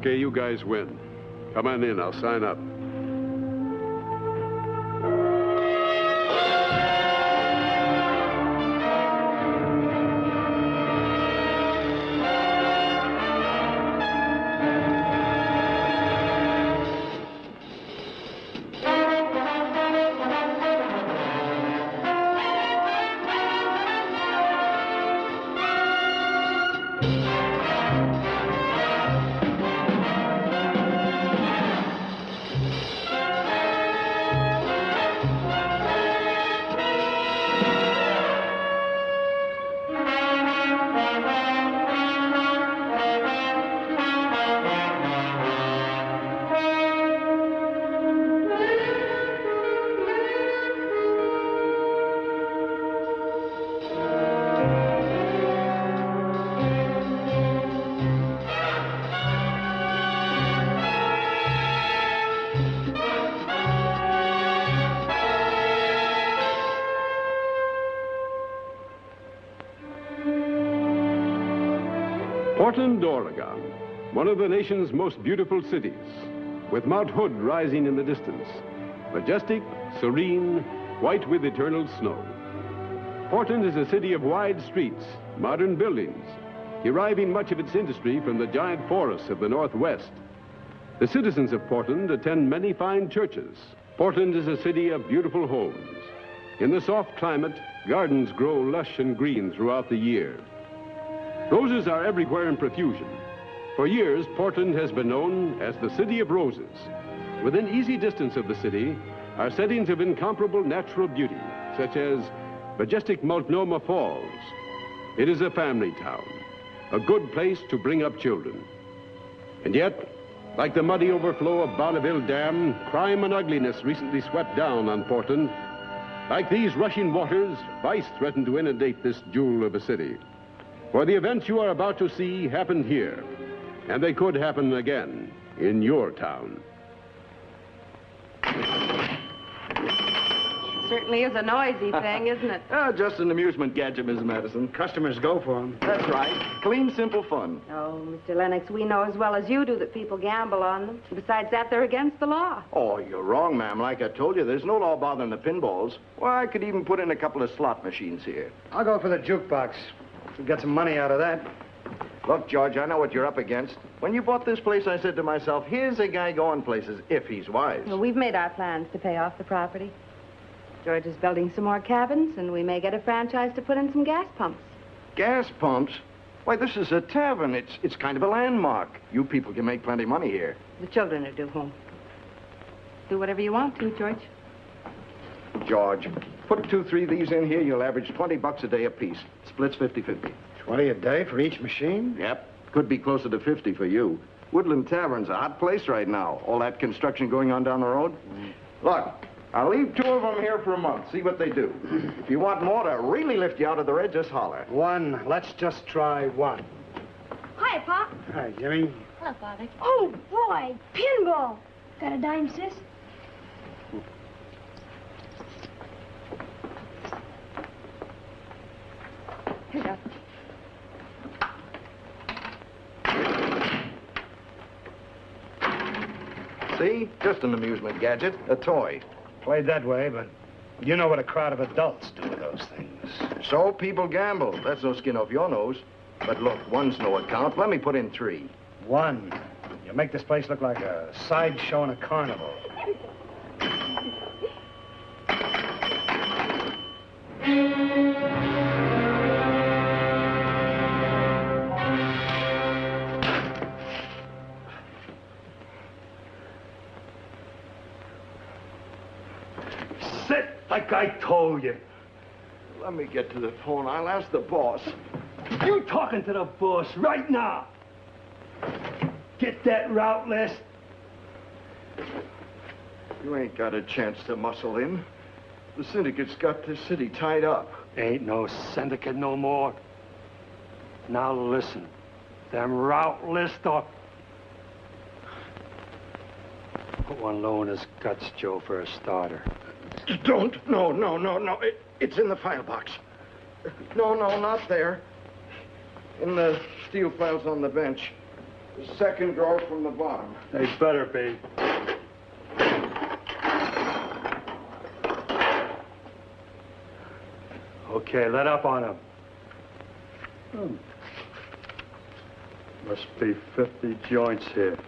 Okay, you guys win. Come on in, I'll sign up. Portland, Oregon, one of the nation's most beautiful cities, with Mount Hood rising in the distance, majestic, serene, white with eternal snow. Portland is a city of wide streets, modern buildings, deriving much of its industry from the giant forests of the Northwest. The citizens of Portland attend many fine churches. Portland is a city of beautiful homes. In the soft climate, gardens grow lush and green throughout the year. Roses are everywhere in profusion. For years, Portland has been known as the City of Roses. Within easy distance of the city are settings of incomparable natural beauty, such as majestic Multnomah Falls. It is a family town, a good place to bring up children. And yet, like the muddy overflow of Bonneville Dam, crime and ugliness recently swept down on Portland. Like these rushing waters, vice threatened to inundate this jewel of a city. For the events you are about to see happened here, and they could happen again in your town. Certainly is a noisy thing, isn't it? Oh, just an amusement gadget, Mrs. Madison. Customers go for them. That's right. Clean, simple fun. Oh, Mr. Lennox, we know as well as you do that people gamble on them. Besides that, they're against the law. Oh, you're wrong, ma'am. Like I told you, there's no law bothering the pinballs. Why, I could even put in a couple of slot machines here. I'll go for the jukebox. We'll get some money out of that. Look, George, I know what you're up against. When you bought this place, I said to myself, here's a guy going places if he's wise. Well, we've made our plans to pay off the property. George is building some more cabins, and we may get a franchise to put in some gas pumps. Gas pumps? Why, this is a tavern. It's kind of a landmark. You people can make plenty of money here. The children are due home. Do whatever you want to, George. George, put 2-3 of these in here, you'll average $20 a day apiece. Splits 50-50. 20 a day for each machine? Yep. Could be closer to 50 for you. Woodland Tavern's a hot place right now. All that construction going on down the road. Look, I'll leave 2 of them here for a month. See what they do. If you want more to really lift you out of the red, just holler. 1. Let's just try 1. Hi, Pop. Hi, Jimmy. Hello, Father. Oh, boy, pinball. Got a dime, sis? Here you go. See? Just an amusement gadget. A toy. Played that way, but you know what a crowd of adults do with those things. So people gamble. That's no skin off your nose. But look, 1's no account. Let me put in 3. 1. You make this place look like a sideshow in a carnival. Sit like I told you. Let me get to the phone. I'll ask the boss. You talking to the boss right now. Get that route list. You ain't got a chance to muscle in. The syndicate's got this city tied up. Ain't no syndicate no more. Now listen. Them route list up. Put one low in his guts, Joe, for a starter. Don't. No. It's in the file box. No, not there. In the steel files on the bench. The second drawer from the bottom. They better be. Okay, let up on him. Must be 50 joints here.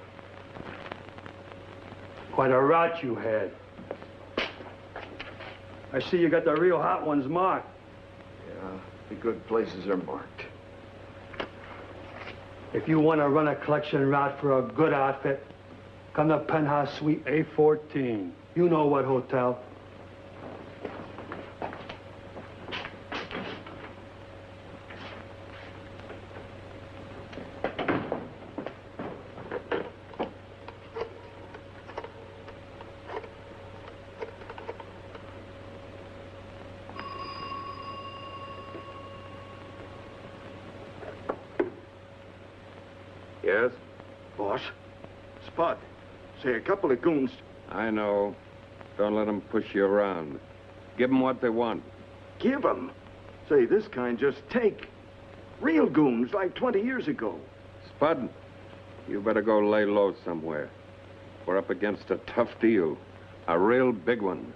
Quite a route you had. I see you got the real hot ones marked. Yeah, the good places are marked. If you want to run a collection route for a good outfit, come to Penthouse Suite A14. You know what hotel. Yes? Boss, Spud, say, a couple of goons. I know. Don't let them push you around. Give them what they want. Give 'em. Say, this kind just take. Real goons like 20 years ago. Spud, you better go lay low somewhere. We're up against a tough deal. A real big one.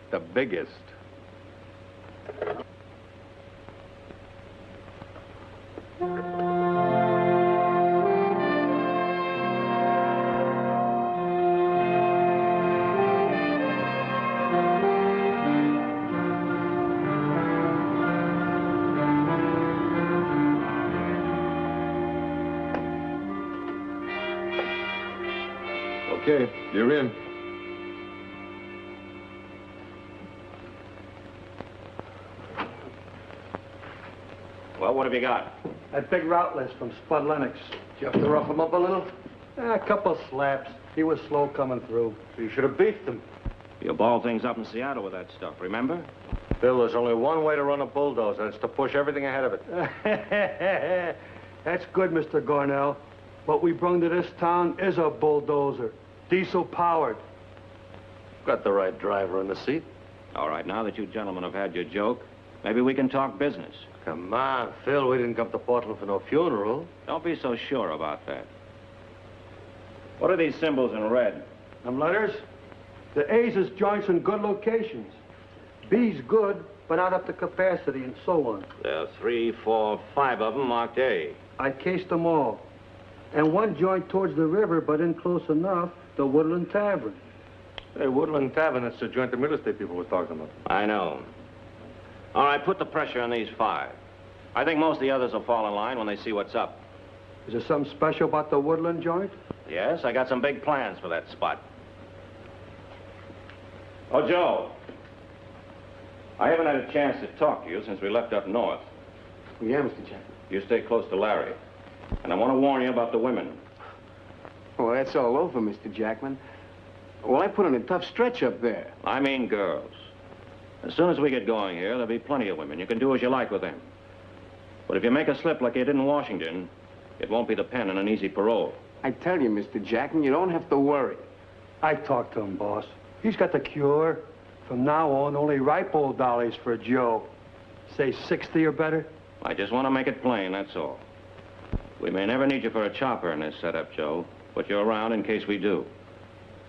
The biggest. Okay, you're in. Well, what have you got? That big route list from Spud Lennox. Did you have to rough him up a little? A couple slaps. He was slow coming through. You should have beefed them. You balled things up in Seattle with that stuff, remember? Bill, there's only one way to run a bulldozer, and it's to push everything ahead of it. That's good, Mr. Gornell. What we brung to this town is a bulldozer. Diesel-powered. Got the right driver in the seat. All right, now that you gentlemen have had your joke, maybe we can talk business. Come on, Phil, we didn't come to Portland for no funeral. Don't be so sure about that. What are these symbols in red? Them letters? The A's is joints in good locations. B's good, but not up to capacity, and so on. There are 3, 4, 5 of them marked A. I cased them all. And one joint towards the river, but in close enough, the Woodland Tavern. Hey, Woodland Tavern, that's the joint the real estate people were talking about. I know. All right, put the pressure on these 5. I think most of the others will fall in line when they see what's up. Is there something special about the Woodland joint? Yes, I got some big plans for that spot. Oh, Joe. I haven't had a chance to talk to you since we left up north. Yeah, Mr. Jackman. You stay close to Larry. And I want to warn you about the women. Well, that's all over, Mr. Jackman. Well, I put in a tough stretch up there. I mean girls. As soon as we get going here, there'll be plenty of women. You can do as you like with them. But if you make a slip like you did in Washington, it won't be the pen and an easy parole. I tell you, Mr. Jackman, you don't have to worry. I talked to him, boss. He's got the cure. From now on, only ripe old dollies for Joe. Say 60 or better? I just want to make it plain, that's all. We may never need you for a chopper in this setup, Joe, but you're around in case we do.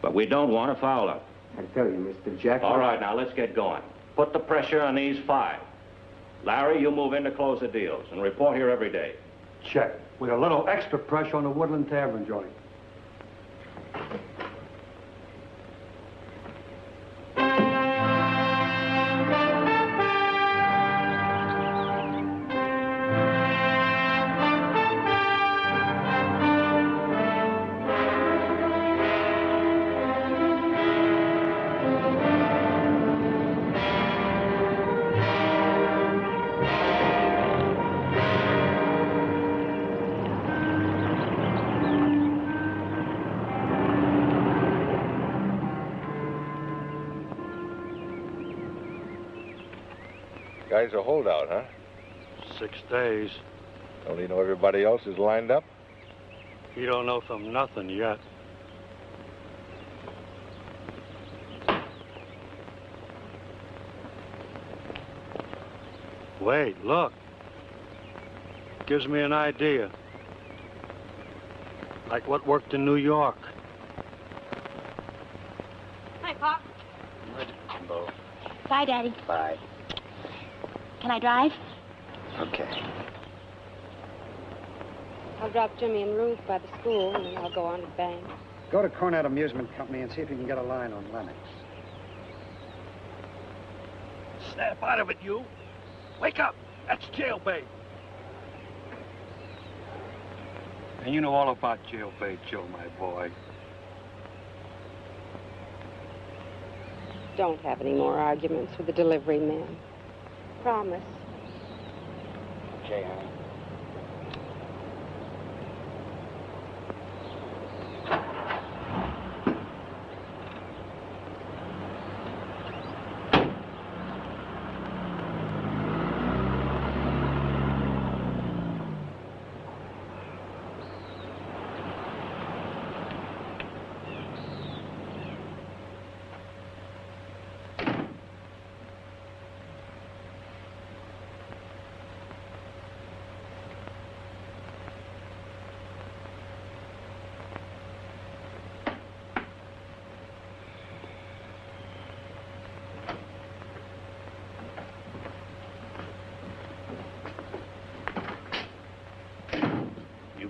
But we don't want to foul up. I tell you, Mr. Jackman. All right, now let's get going. Put the pressure on these 5. Larry, you move in to close the deals and report here every day. Check. With a little extra pressure on the Woodland Tavern joint. Guy's a holdout, huh? 6 days. Don't he know everybody else is lined up? He don't know from nothing yet. Wait, look. Gives me an idea. Like what worked in New York. Hi, Pop. Jimbo. Bye, Daddy. Bye. Can I drive? Okay. I'll drop Jimmy and Ruth by the school, and then I'll go on to Bank. Go to Cornet Amusement Company and see if you can get a line on Lennox. Snap out of it, you. Wake up. That's jailbait. And you know all about jailbait, Joe, my boy. Don't have any more arguments with the delivery man. Promise. Okay, honey.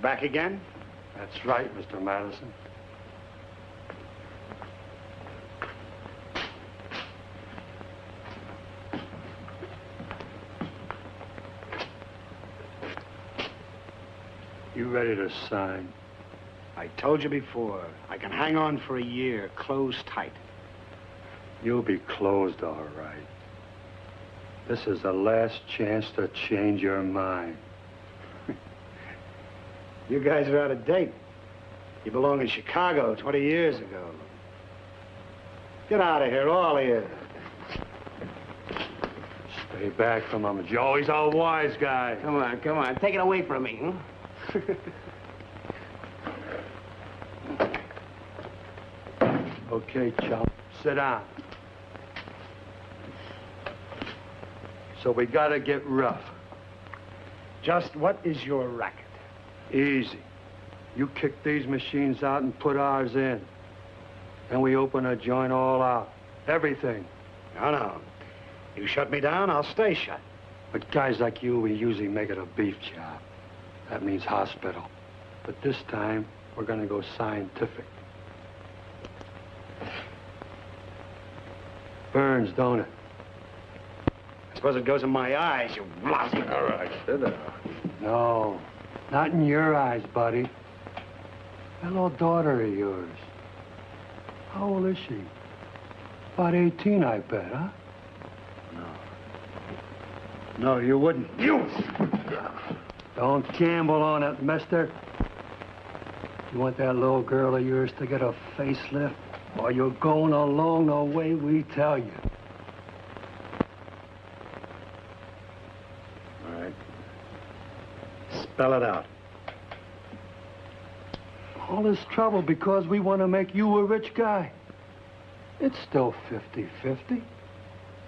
Back again? That's right, Mr. Madison. You ready to sign? I told you before, I can hang on for a year, closed tight. You'll be closed, all right. This is the last chance to change your mind. You guys are out of date. You belong in Chicago 20 years ago. Get out of here, all of you. Stay back from him, Joe. He's a wise guy. Come on. Take it away from me, Okay, chum. Sit down. So we gotta get rough. Just what is your racket? Easy. You kick these machines out and put ours in. Then we open a joint all out. Everything. No. You shut me down, I'll stay shut. But guys like you, we usually make it a beef job. That means hospital. But this time, we're gonna go scientific. Burns, don't it? I suppose it goes in my eyes, you blossom. All right, sit down. No, not in your eyes, buddy. That little daughter of yours. How old is she? About 18, I bet, huh? No, you wouldn't. You! Don't gamble on it, mister. You want that little girl of yours to get a facelift? Or you're going along the way we tell you. All right. Spell it out. All this trouble because we want to make you a rich guy. It's still 50-50.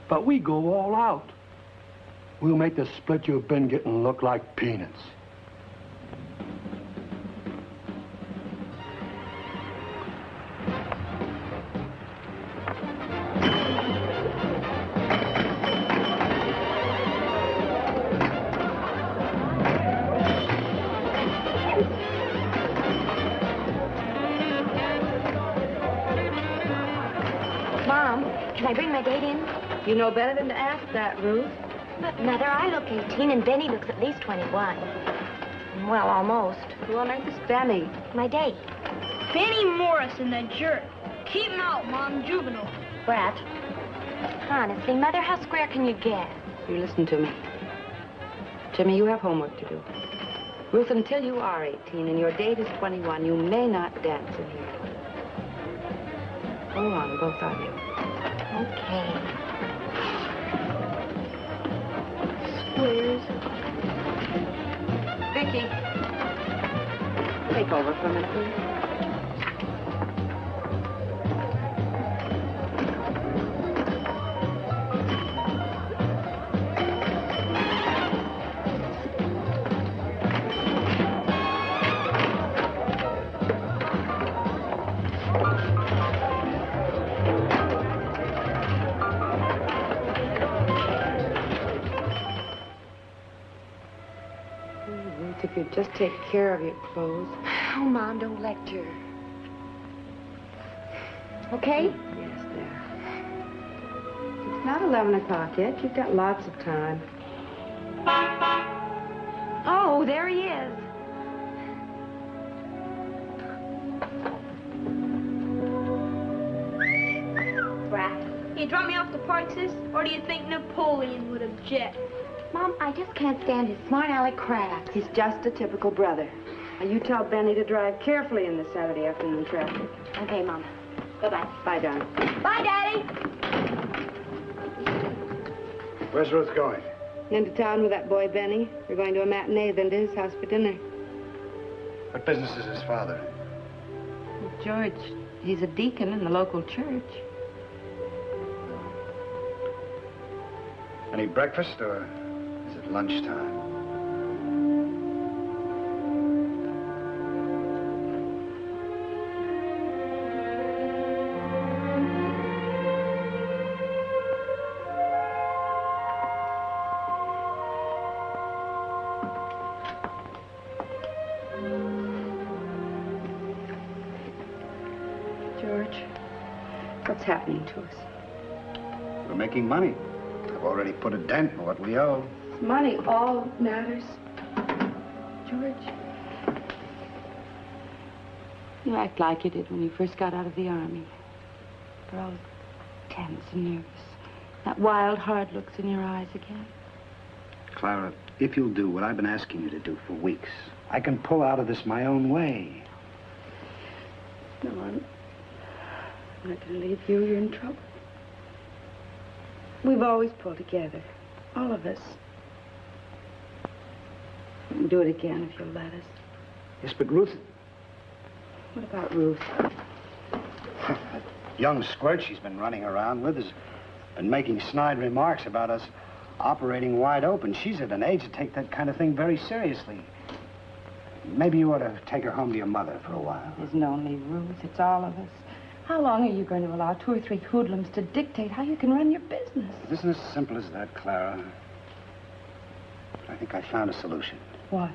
But we go all out. We'll make the split you've been getting look like peanuts. Mom, can I bring my date in? You know better than to ask that, Ruth. But, Mother, I look 18 and Benny looks at least 21. Well, almost. Who on earth is Benny? My date. Benny Morrison, that jerk. Keep him out, Mom. Juvenile. Brat. Honestly, Mother, how square can you get? You listen to me. Jimmy, you have homework to do. Ruth, until you are 18 and your date is 21, you may not dance in here. Go on, both of you. Okay. Squares. Vicky. Take over for a minute, please. if you'd just take care of your clothes. Oh, Mom, don't lecture. Okay? Yes, there. It's not 11 o'clock yet. You've got lots of time. Oh, there he is. You drop me off the park, sis? Or do you think Napoleon would object? Mom, I just can't stand his smart aleck cracks. He's just a typical brother. Now, you tell Benny to drive carefully in the Saturday afternoon traffic. Okay, Mom. Bye-bye. Bye, darling. Bye, Daddy. Where's Ruth going? Into town with that boy, Benny. We're going to a matinee, then to his house for dinner. What business is his father? George, he's a deacon in the local church. Any breakfast, or is it lunchtime? George, what's happening to us? We're making money. I've already put a dent in what we owe. Money all matters. George, you act like you did when you first got out of the army. You're all tense and nervous. That wild, hard look's in your eyes again. Clara, if you'll do what I've been asking you to do for weeks, I can pull out of this my own way. No, I'm not going to leave you. You're in trouble. We've always pulled together, all of us. We can do it again if you'll let us. Yes, but Ruth... What about Ruth? That young squirt she's been running around with has been making snide remarks about us operating wide open. She's at an age to take that kind of thing very seriously. Maybe you ought to take her home to your mother for a while. It isn't only Ruth, it's all of us. How long are you going to allow 2 or 3 hoodlums to dictate how you can run your business? It isn't as simple as that, Clara. I think I found a solution. What?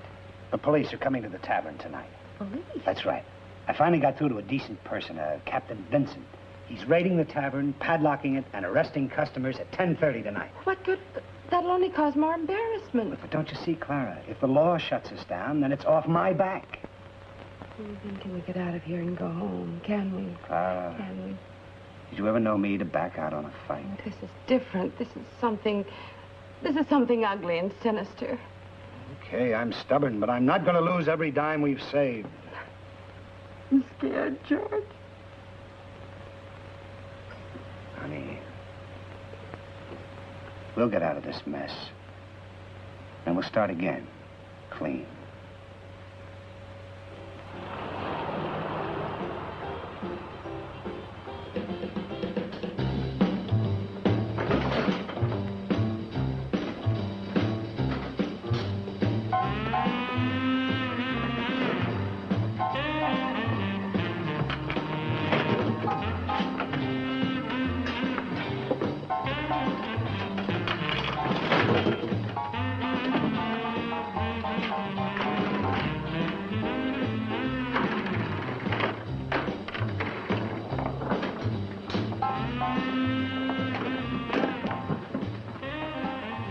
The police are coming to the tavern tonight. Police? That's right. I finally got through to a decent person, Captain Vincent. He's raiding the tavern, padlocking it, and arresting customers at 10:30 tonight. What good? That'll only cause more embarrassment. But don't you see, Clara, if the law shuts us down, then it's off my back. Well, then can we get out of here and go home? Can we? Clara, Can we? did you ever know me to back out on a fight? This is different. This is something ugly and sinister. Okay, I'm stubborn, but I'm not going to lose every dime we've saved. I'm scared, George. Honey, we'll get out of this mess. And we'll start again, clean.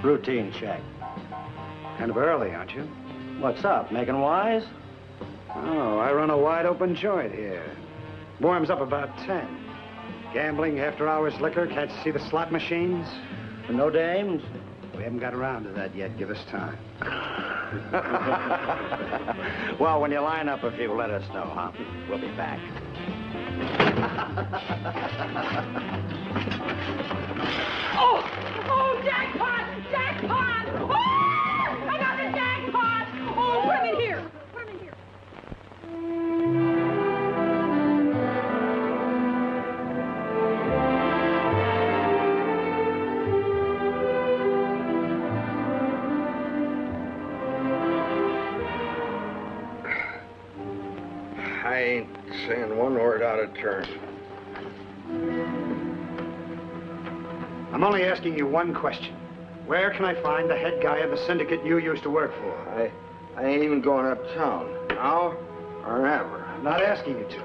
Routine check. Kind of early, aren't you? What's up, making wise? Oh, I run a wide-open joint here. Warms up about 10. Gambling, after-hours liquor, can't see the slot machines. No dames? We haven't got around to that yet. Give us time. Well, when you line up a few, let us know, huh? We'll be back. Oh, jackpot! Jackpot! Oh! I got the jackpot! Oh, put him in here! Put him in here. I ain't saying one word out of turn. I'm only asking you one question. Where can I find the head guy of the syndicate you used to work for? I ain't even going uptown. Now or ever. I'm not asking you to.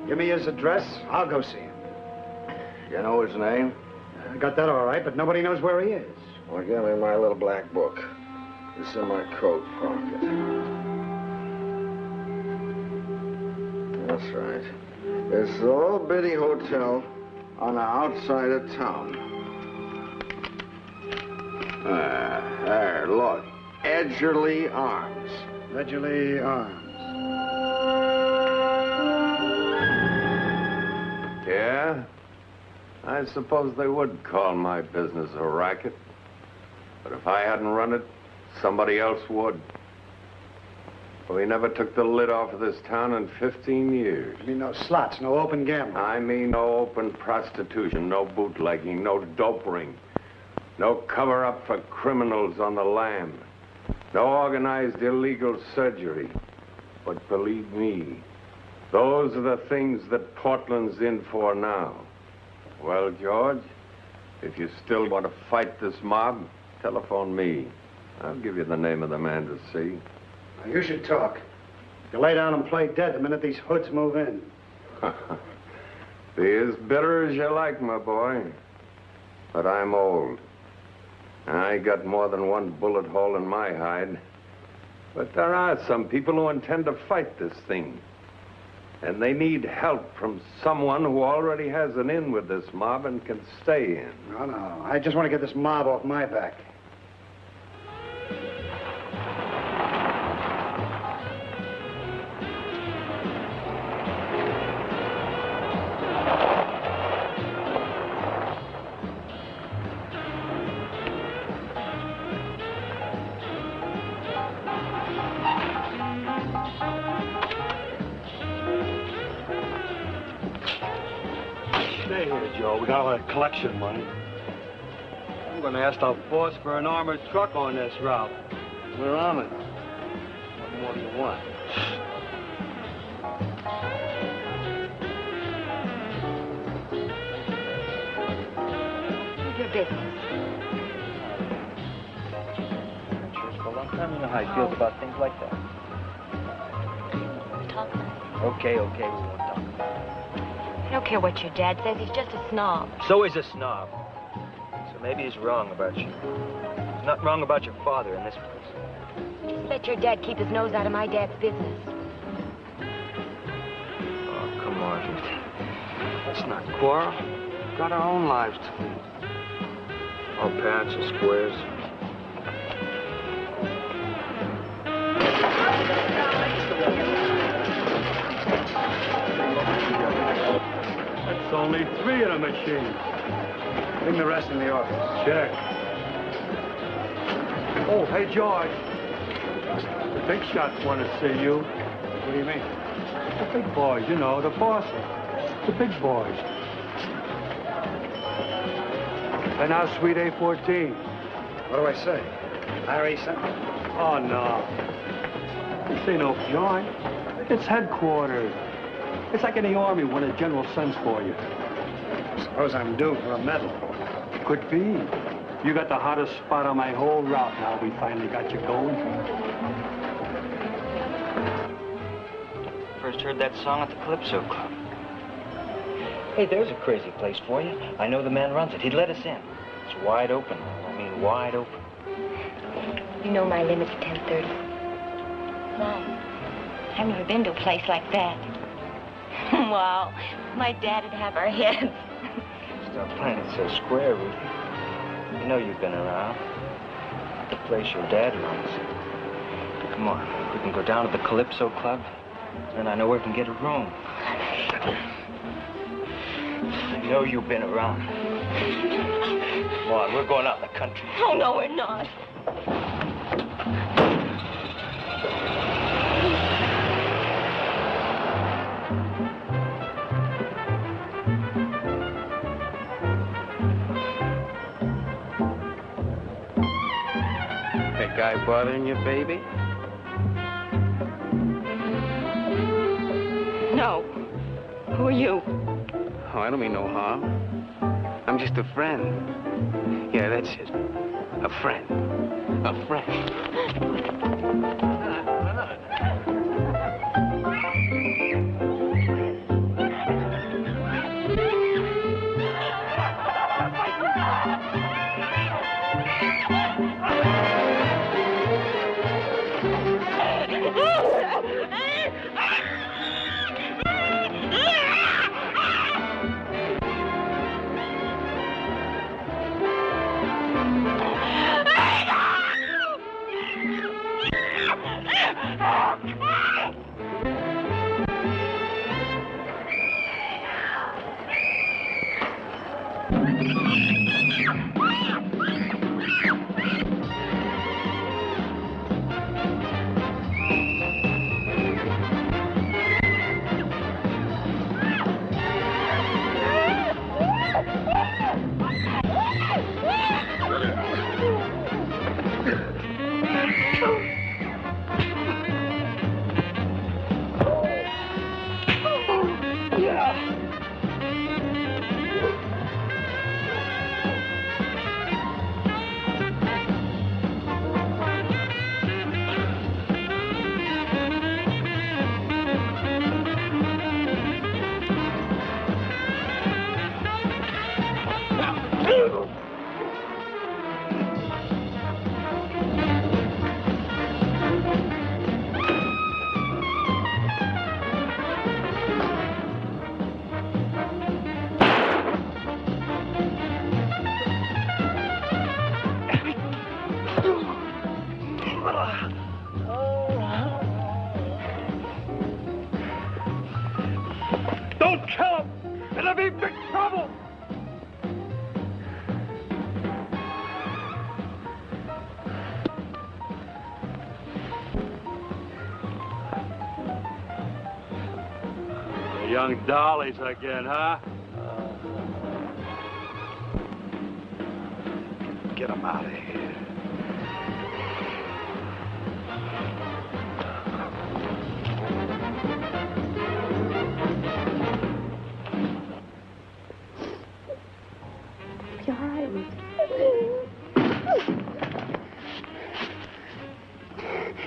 Give me his address, I'll go see him. You know his name? I got that all right, but nobody knows where he is. Well, give me my little black book. It's in my coat pocket. That's right. It's a little bitty hotel on the outside of town. There, look. Edgerly Arms. Edgerly Arms. Yeah? I suppose they would call my business a racket. But if I hadn't run it, somebody else would. We never took the lid off of this town in 15 years. You mean no slots, no open gambling? I mean no open prostitution, no bootlegging, no dope ring, no cover-up for criminals on the lam, no organized illegal surgery. But believe me, those are the things that Portland's in for now. Well, George, if you still want to fight this mob, telephone me. I'll give you the name of the man to see. Now, you should talk. You lay down and play dead the minute these hoods move in. Be as bitter as you like, my boy. But I'm old. I got more than one bullet hole in my hide. But there are some people who intend to fight this thing. And they need help from someone who already has an in with this mob and can stay in. No. I just want to get this mob off my back. Stay here, Joe. We got all that collection money. I'm going to ask our boss for an armored truck on this route. We're on it. What more do you want? What's your business? For a long time, you know how he feels about things like that. Talk. Okay, we won't talk. I don't care what your dad says. He's just a snob. So he's a snob. So maybe he's wrong about you. He's not wrong about your father in this place. Just let your dad keep his nose out of my dad's business. Oh, come on. Let's not quarrel. We've got our own lives to lead. Our parents are squares. That's only 3 of the machines. Bring the rest in the office. Check. Oh, hey, George. The big shots want to see you. What do you mean? The big boys, you know, the bosses. The big boys. They're now Suite A14. What do I say? Larry something? Oh, no. This ain't no joint. It's headquarters. It's like in the Army when a general sends for you. Suppose I'm due for a medal. Could be. You got the hottest spot on my whole route now. We finally got you going. First heard that song at the Calypso Club. Hey, there's a crazy place for you. I know the man runs it. He'd let us in. It's wide open. I mean, wide open. You know my limit's 10:30. Mom, I've never been to a place like that. Wow, my dad would have our heads. Stop playing it so square, Ruthie. You know you've been around. The place your dad runs. Come on, we can go down to the Calypso Club. Then I know where we can get a room. I know you've been around. Come on, we're going out in the country. Oh, no, we're not. That guy bothering you, baby? No. Who are you? Oh, I don't mean no harm. I'm just a friend. Yeah, that's it. A friend. A friend. Don't kill him! It'll be big trouble! The young dollies again, huh? Get them out of here.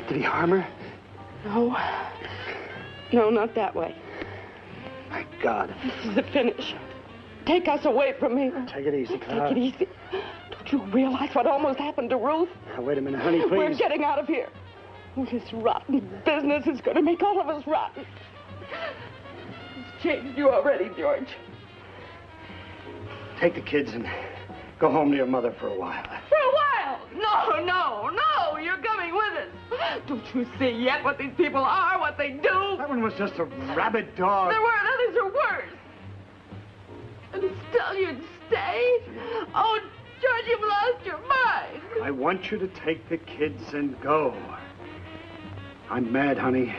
Did he harm her? No. No, not that way. My God. This is the finish. Take us away from here. Take it easy, Clara. Take it easy. Don't you realize what almost happened to Ruth? Now, wait a minute, honey, please. We're getting out of here. This rotten business is going to make all of us rotten. It's changed you already, George. Take the kids and go home to your mother for a while. For a while? No, you're coming with us. Don't you see yet what these people are, what they do? That one was just a rabid dog. There weren't others who are worse. And still you'd stay? Oh, George, you've lost your mind. I want you to take the kids and go. I'm mad, honey.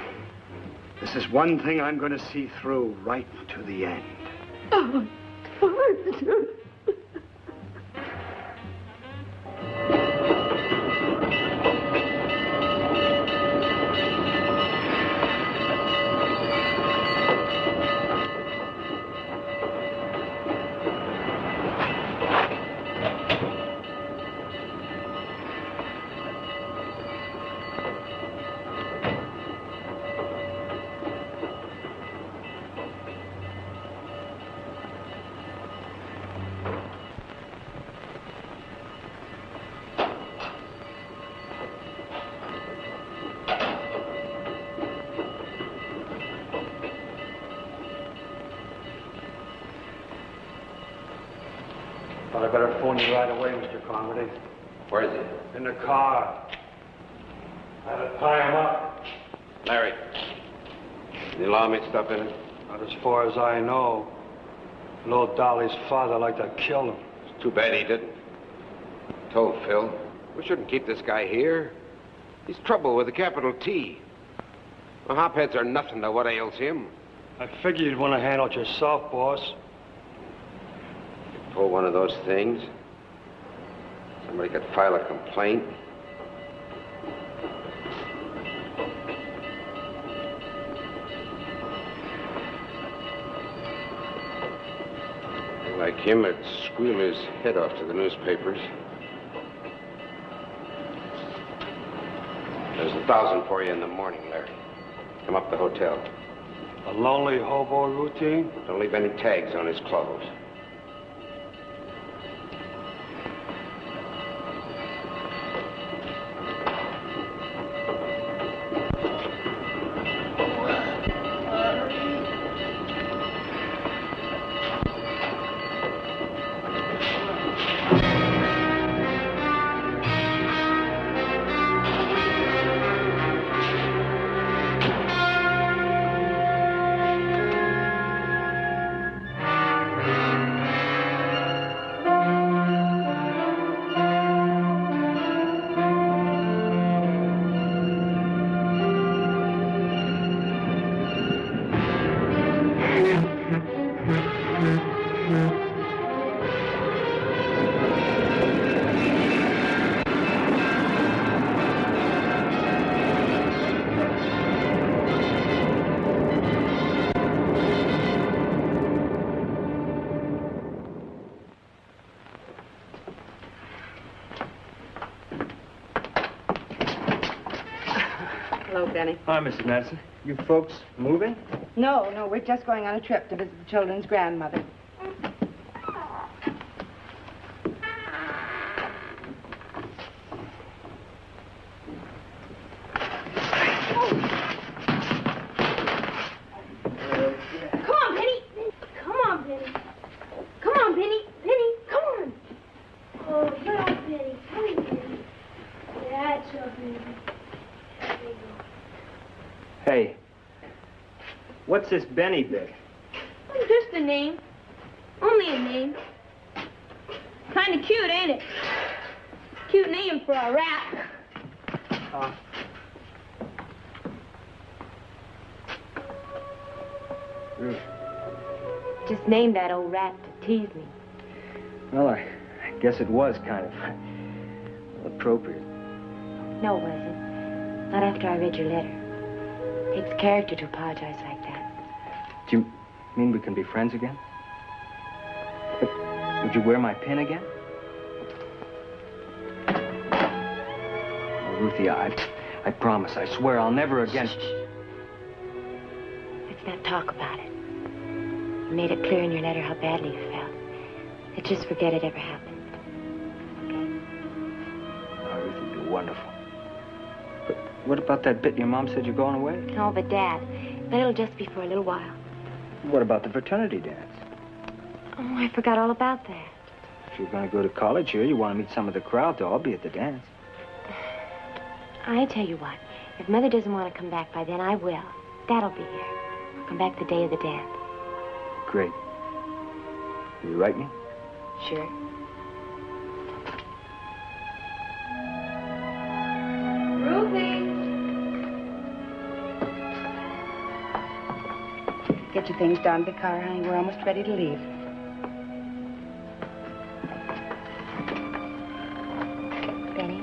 This is one thing I'm going to see through right to the end. Oh, George. But I better phone you right away, Mr. Carmody. Where is he? In the car. I had to tie him up. Larry, did you allow me to stop in it? Not as far as I know. Little Dolly's father liked to kill him. It's too bad he didn't. I told Phil, we shouldn't keep this guy here. He's trouble with a capital T. The hopheads are nothing to what ails him. I figured you'd want to handle it yourself, boss. Pull one of those things. Somebody could file a complaint. Like him, it'd squeal his head off to the newspapers. There's 1,000 for you in the morning, Larry. Come up to the hotel. A lonely hobo routine? Don't leave any tags on his clothes. Hello, Benny. Hi, Mrs. Madison. You folks moving? No, we're just going on a trip to visit the children's grandmother. Come on, Penny. Come on, Penny. Come on, Penny. Penny, come on. Oh, good old Penny. Come here, Penny. That's your baby. There you go. Hey, what's this Benny bit? Oh, just a name. Only a name. Kind of cute, ain't it? Cute name for a rat. Just named that old rat to tease me. Well, I guess it was kind of appropriate. No, it wasn't. Not after I read your letter. It takes character to apologize like that. Do you mean we can be friends again? But would you wear my pin again? Oh, Ruthie, I promise, I swear I'll never again... Let's not talk about it. You made it clear in your letter how badly you felt. Let's just forget it ever happened. Oh, Ruthie, you're wonderful. But what about that bit your mom said you're going away? No, but Dad, but it'll just be for a little while. What about the fraternity dance? Oh, I forgot all about that. If you're going to go to college here, you want to meet some of the crowd, though. I'll be at the dance. I tell you what, if Mother doesn't want to come back by then, I will. Dad'll be here. I'll come back the day of the dance. Great. Will you write me? Sure. Ruthie! Get your things down to the car, honey. We're almost ready to leave. Benny?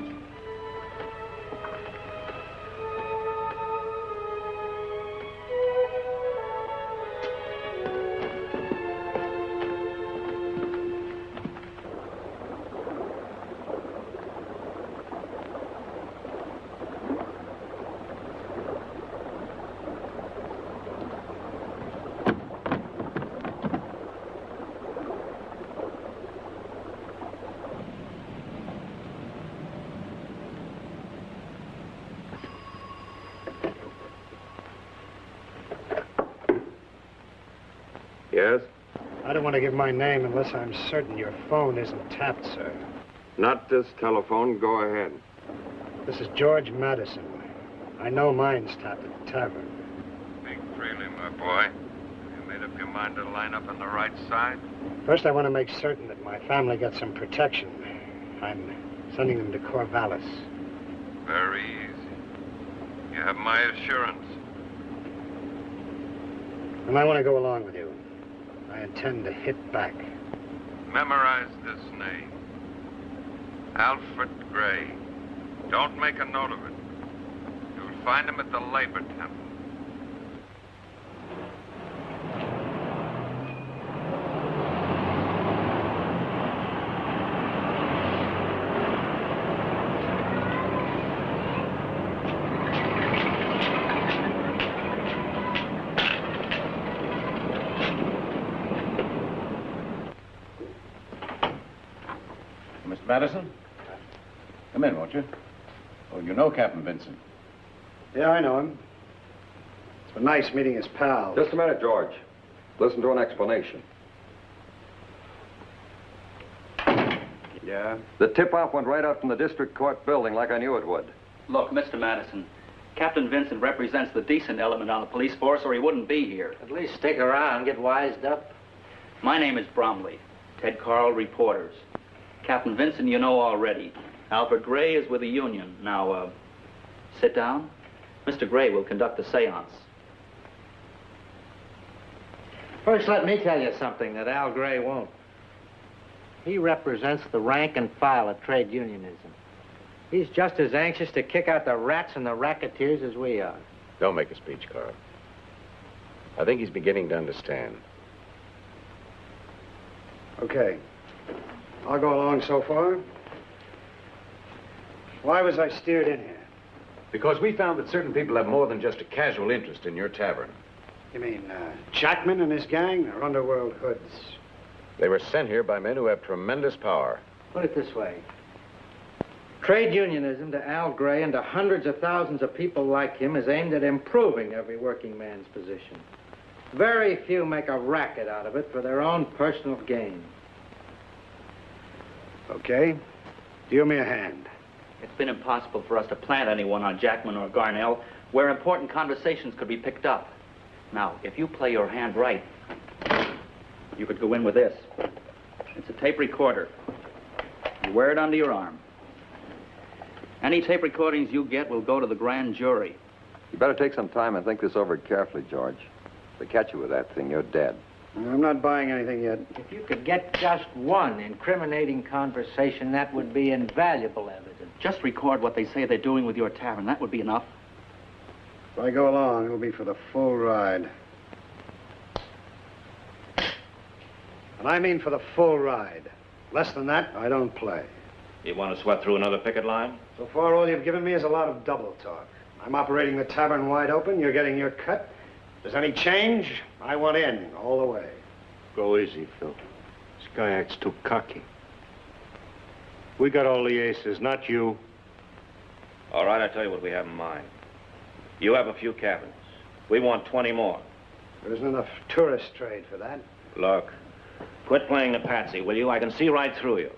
Yes? I don't want to give my name unless I'm certain your phone isn't tapped, sir. Not this telephone. Go ahead. This is George Madison. I know mine's tapped at the tavern. Speak freely, my boy. Have you made up your mind to line up on the right side? First, I want to make certain that my family got some protection. I'm sending them to Corvallis. Very easy. You have my assurance. And I want to go along with you. I intend to hit back. Memorize this name. Alfred Gray. Don't make a note of it. You'll find him at the Labor Temple. Mr. Madison? Come in, won't you? Oh, you know Captain Vincent. Yeah, I know him. It's been nice meeting his pals. Just a minute, George. Listen to an explanation. Yeah? The tip-off went right out from the district court building like I knew it would. Look, Mr. Madison, Captain Vincent represents the decent element on the police force or he wouldn't be here. At least stick around, get wised up. My name is Bromley. Ted Carl, reporters. Captain Vincent, you know already. Albert Gray is with the Union. Now, sit down. Mr. Gray will conduct the seance. First, let me tell you something that Al Gray won't. He represents the rank and file of trade unionism. He's just as anxious to kick out the rats and the racketeers as we are. Don't make a speech, Carl. I think he's beginning to understand. Okay. I'll go along so far. Why was I steered in here? Because we found that certain people have more than just a casual interest in your tavern. You mean, Jackman and his gang are underworld hoods? They were sent here by men who have tremendous power. Put it this way. Trade unionism to Al Gray and to hundreds of thousands of people like him is aimed at improving every working man's position. Very few make a racket out of it for their own personal gain. Okay. Deal me a hand. It's been impossible for us to plant anyone on Jackman or Garnell where important conversations could be picked up. Now, if you play your hand right, you could go in with this. It's a tape recorder. You wear it under your arm. Any tape recordings you get will go to the grand jury. You better take some time and think this over carefully, George. If they catch you with that thing, you're dead. I'm not buying anything yet. If you could get just one incriminating conversation, that would be invaluable evidence. Just record what they say they're doing with your tavern. That would be enough. If I go along, it'll be for the full ride. And I mean for the full ride. Less than that, I don't play. You want to sweat through another picket line? So far, all you've given me is a lot of double talk. I'm operating the tavern wide open. You're getting your cut. If there's any change, I want in all the way. Go easy, Phil. This guy acts too cocky. We got all the aces, not you. All right, I'll tell you what we have in mind. You have a few cabins. We want 20 more. There isn't enough tourist trade for that. Look, quit playing the patsy, will you? I can see right through you.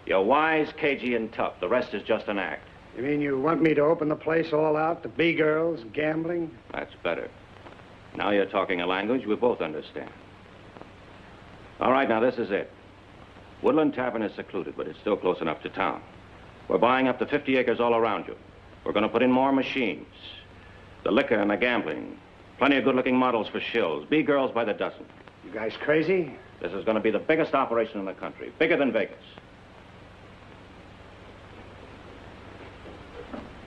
You're wise, cagey, and tough. The rest is just an act. You mean you want me to open the place all out to B-girls, gambling? That's better. Now you're talking a language we both understand. All right, now this is it. Woodland Tavern is secluded, but it's still close enough to town. We're buying up to 50 acres all around you. We're going to put in more machines. The liquor and the gambling. Plenty of good-looking models for shills. B-girls by the dozen. You guys crazy? This is going to be the biggest operation in the country. Bigger than Vegas.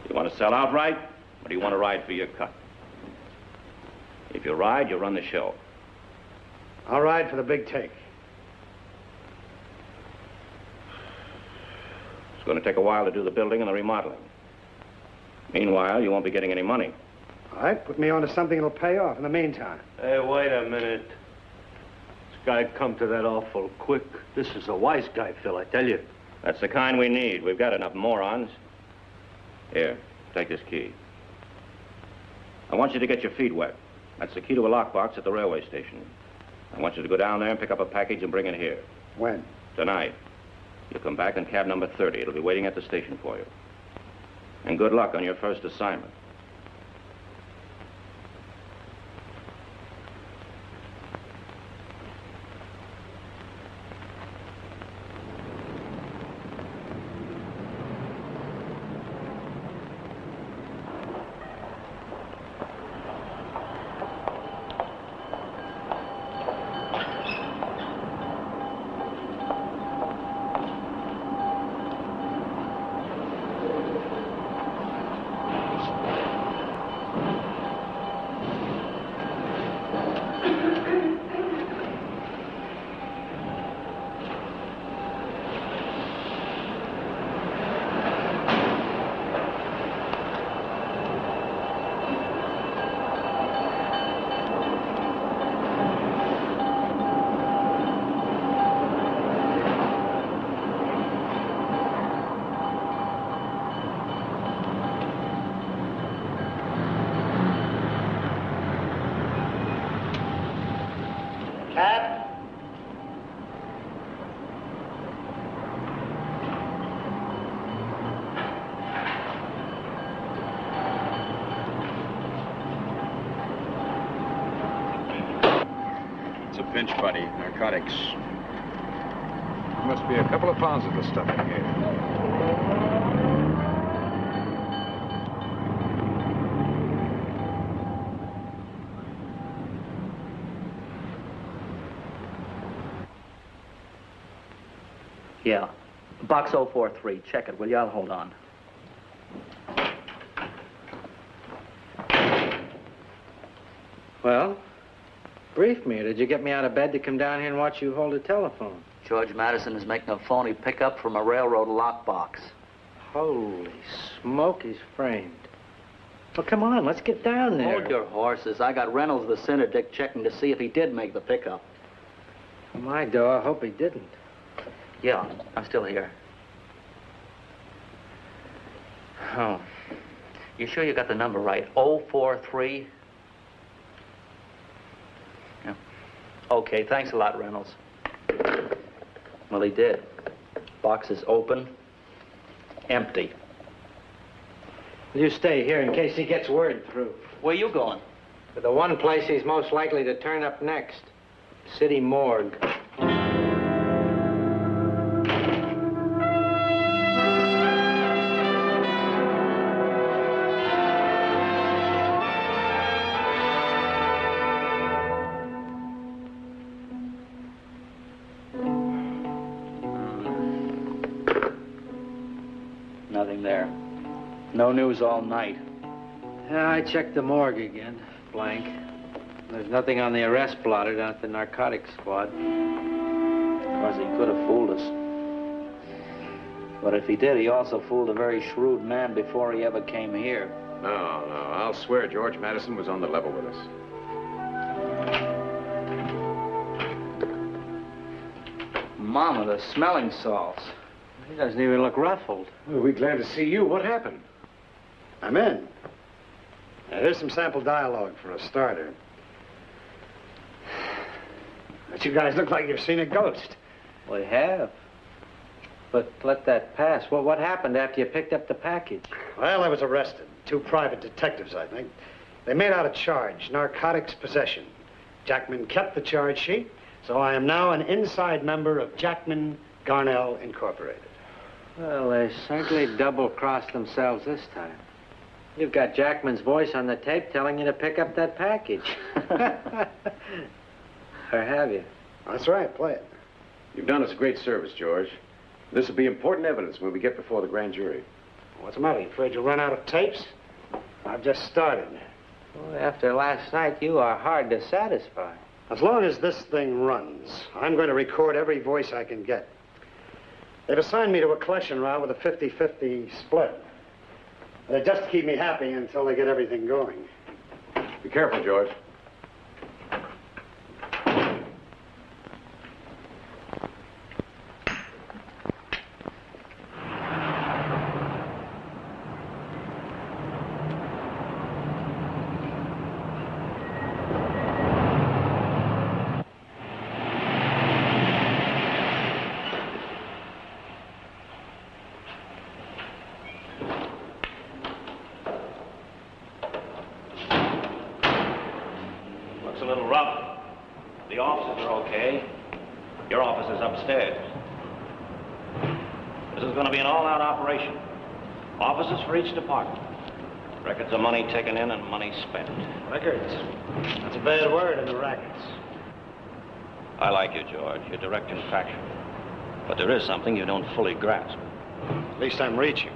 You want to sell outright, or do you want to ride for your cut? If you ride, you run the show. I'll ride for the big take. It's going to take a while to do the building and the remodeling. Meanwhile, you won't be getting any money. All right, put me on to something that'll pay off in the meantime. Hey, wait a minute. This guy come to that awful quick. This is a wise guy, Phil, I tell you. That's the kind we need. We've got enough morons. Here, take this key. I want you to get your feet wet. That's the key to a lockbox at the railway station. I want you to go down there and pick up a package and bring it here. When? Tonight. You'll come back in cab number 30. It'll be waiting at the station for you. And good luck on your first assignment. pinch, buddy. Narcotics. There must be a couple of pounds of the stuff in here. Yeah. Box 043. Check it, will you? I'll hold on. Well, brief me. Did you get me out of bed to come down here and watch you hold a telephone? George Madison is making a phony pickup from a railroad lockbox. Holy smoke, he's framed. Well, come on, let's get down there. Hold your horses. I got Reynolds, the Syndic, checking to see if he did make the pickup. My door, I hope he didn't. Yeah, I'm still here. Oh. You sure you got the number right? 043? Yeah. Okay, thanks a lot, Reynolds. Well, he did. Box is open, empty. You stay here in case he gets word through. Where you going? To the one place he's most likely to turn up next. City morgue. Nothing there. No news all night. Yeah, I checked the morgue again. Blank. There's nothing on the arrest blotter down at the narcotics squad. Of course, he could have fooled us. But if he did, he also fooled a very shrewd man before he ever came here. No. I'll swear George Madison was on the level with us. Mama, the smelling salts. He doesn't even look ruffled. Well, we're glad to see you. What happened? I'm in. Now, here's some sample dialogue for a starter. But you guys look like you've seen a ghost. We have. But let that pass. Well, what happened after you picked up the package? Well, I was arrested. 2 private detectives, I think. They made out a charge, narcotics possession. Jackman kept the charge sheet, so I am now an inside member of Jackman Garnell Incorporated. Well, they certainly double-crossed themselves this time. You've got Jackman's voice on the tape telling you to pick up that package. Or have you? That's right, play it. You've done us a great service, George. This will be important evidence when we get before the grand jury. What's the matter? You afraid you'll run out of tapes? I've just started. Well, after last night, you are hard to satisfy. As long as this thing runs, I'm going to record every voice I can get. They've assigned me to a collection route with a 50-50 split. They just keep me happy until they get everything going. Be careful, George. A little rough. The offices are okay. Your office is upstairs. This is going to be an all-out operation. Offices for each department. Records of money taken in and money spent. Records? That's a bad word in the rackets. I like you, George. You're direct and factual. But there is something you don't fully grasp. At least I'm reaching.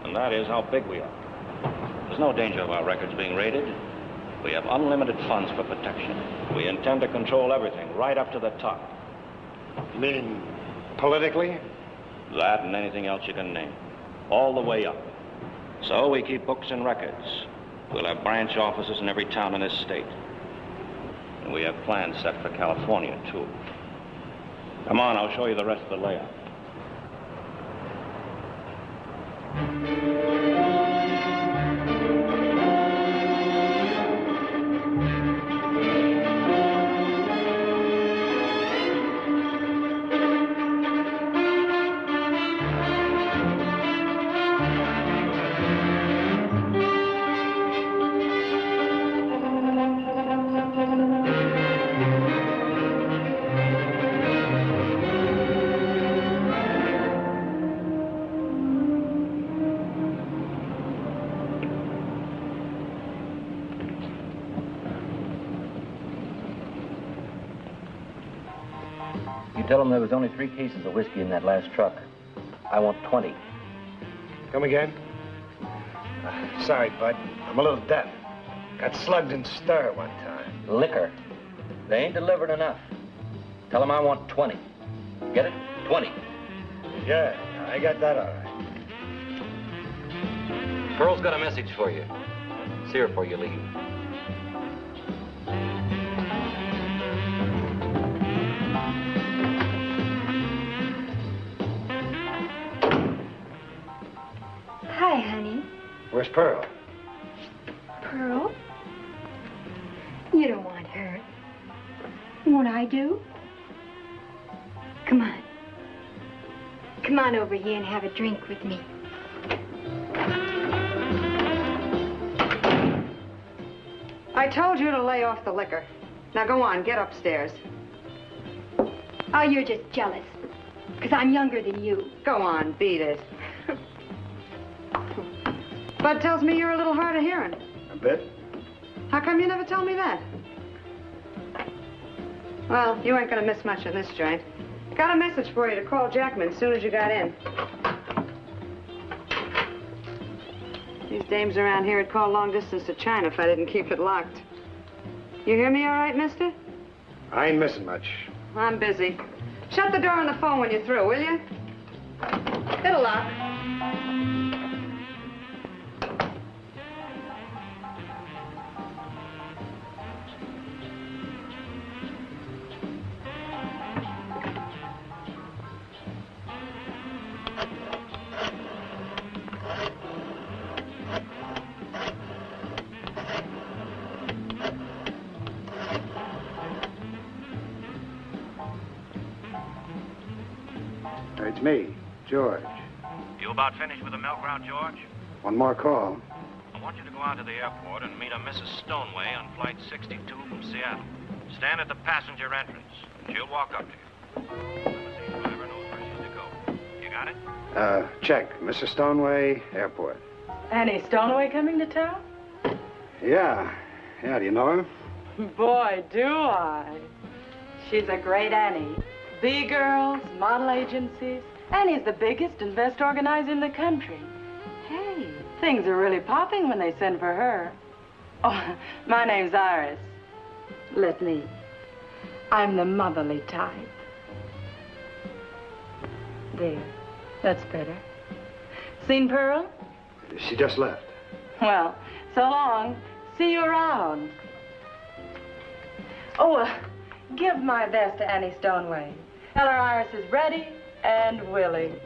And that is how big we are. There's no danger of our records being raided. We have unlimited funds for protection. We intend to control everything, right up to the top. You mean politically? That and anything else you can name. All the way up. So we keep books and records. We'll have branch offices in every town in this state. And we have plans set for California, too. Come on, I'll show you the rest of the layout. Tell him there was only 3 cases of whiskey in that last truck. I want 20. Come again? Sorry, Bud. I'm a little deaf. Got slugged in stir one time. Liquor. They ain't delivered enough. Tell him I want 20. Get it? 20. Yeah, I got that all right. Pearl's got a message for you. See her before you leave. Hi, honey. Where's Pearl? Pearl? You don't want her. Won't I do? Come on. Come on over here and have a drink with me. I told you to lay off the liquor. Now go on, get upstairs. Oh, you're just jealous. Because I'm younger than you. Go on, beat it. Bud tells me you're a little hard of hearing. A bit. How come you never tell me that? Well, you ain't gonna miss much in this joint. Got a message for you to call Jackman as soon as you got in. These dames around here would call long distance to China if I didn't keep it locked. You hear me all right, mister? I ain't missing much. I'm busy. Shut the door on the phone when you're through, will you? It'll lock. It's me, George. You about finished with the milk route, George? One more call. I want you to go out to the airport and meet a Mrs. Stoneway on Flight 62 from Seattle. Stand at the passenger entrance. She'll walk up to you. Limousine driver knows where she's to go. You got it? Check. Mrs. Stoneway, airport. Annie Stoneway coming to town? Yeah. Yeah, do you know her? Boy, do I. She's a great Annie. B-girls, model agencies. Annie's the biggest and best organizer in the country. Hey, things are really popping when they send for her. Oh, my name's Iris. Let me. I'm the motherly type. There. That's better. Seen Pearl? She just left. Well, so long. See you around. Oh, give my best to Annie Stoneway. Tell her Iris is ready and willing.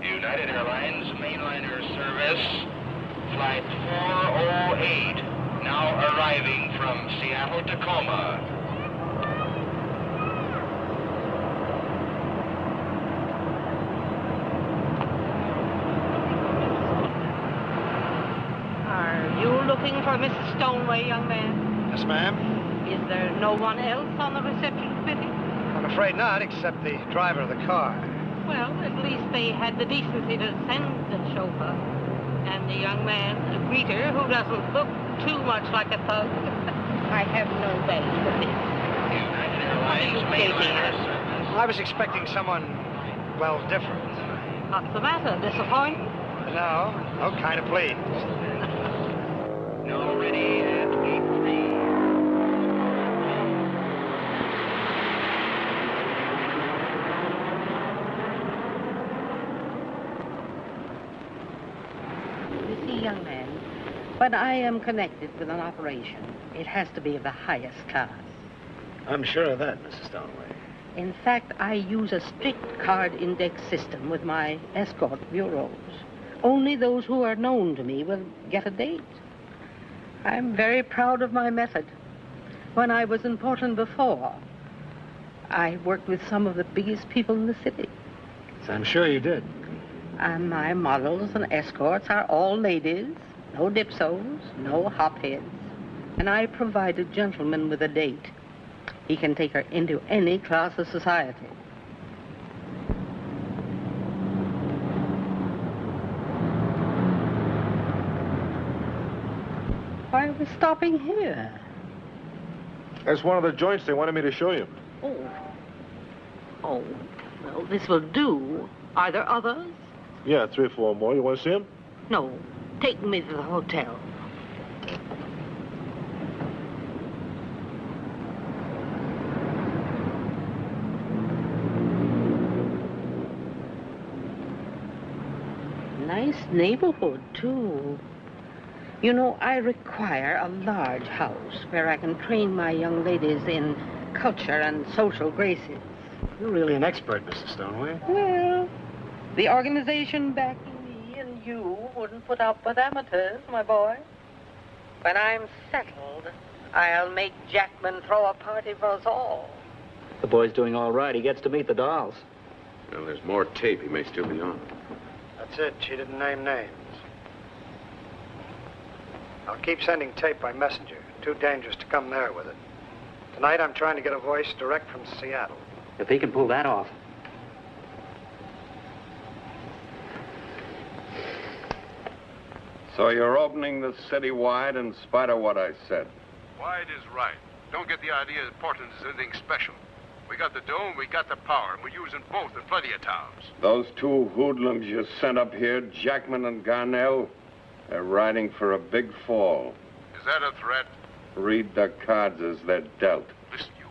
United Airlines mainliner service, flight 408, now arriving from Seattle, Tacoma. Looking for Mrs. Stoneway, young man? Yes, ma'am. Is there no one else on the reception committee? I'm afraid not, except the driver of the car. Well, at least they had the decency to send the chauffeur. And the young man, a greeter, who doesn't look too much like a thug. I have no base for this. What are you gaping at? I was expecting someone, well, different. What's the matter? Disappointed? No, kind of pleased. Now ready at gate 3. You see, young man, when I am connected with an operation, it has to be of the highest class. I'm sure of that, Mrs. Stoneway. In fact, I use a strict card index system with my escort bureaus. Only those who are known to me will get a date. I'm very proud of my method. When I was in Portland before, I worked with some of the biggest people in the city. So I'm sure you did. And my models and escorts are all ladies, no dipsos, no hopheads. And I provide a gentleman with a date. He can take her into any class of society. we're stopping here. That's one of the joints they wanted me to show you. Oh. Oh, well, this will do. Are there others? Yeah, 3 or 4 more. You want to see them? No. Take me to the hotel. Nice neighborhood, too. You know, I require a large house where I can train my young ladies in culture and social graces. You're really an expert, Mrs. Stoneway. Well, the organization backing me and you wouldn't put up with amateurs, my boy. When I'm settled, I'll make Jackman throw a party for us all. The boy's doing all right. He gets to meet the dolls. Well, there's more tape. He may still be on. That's it. She didn't name names. I'll keep sending tape by messenger. Too dangerous to come there with it. Tonight I'm trying to get a voice direct from Seattle. If he can pull that off. So you're opening the city wide in spite of what I said. Wide is right. Don't get the idea that Portland is anything special. We got the dome, we got the power, and we're using both in plenty of towns. Those 2 hoodlums you sent up here, Jackman and Garnell, they're riding for a big fall. Is that a threat? Read the cards as they're dealt. Listen, you.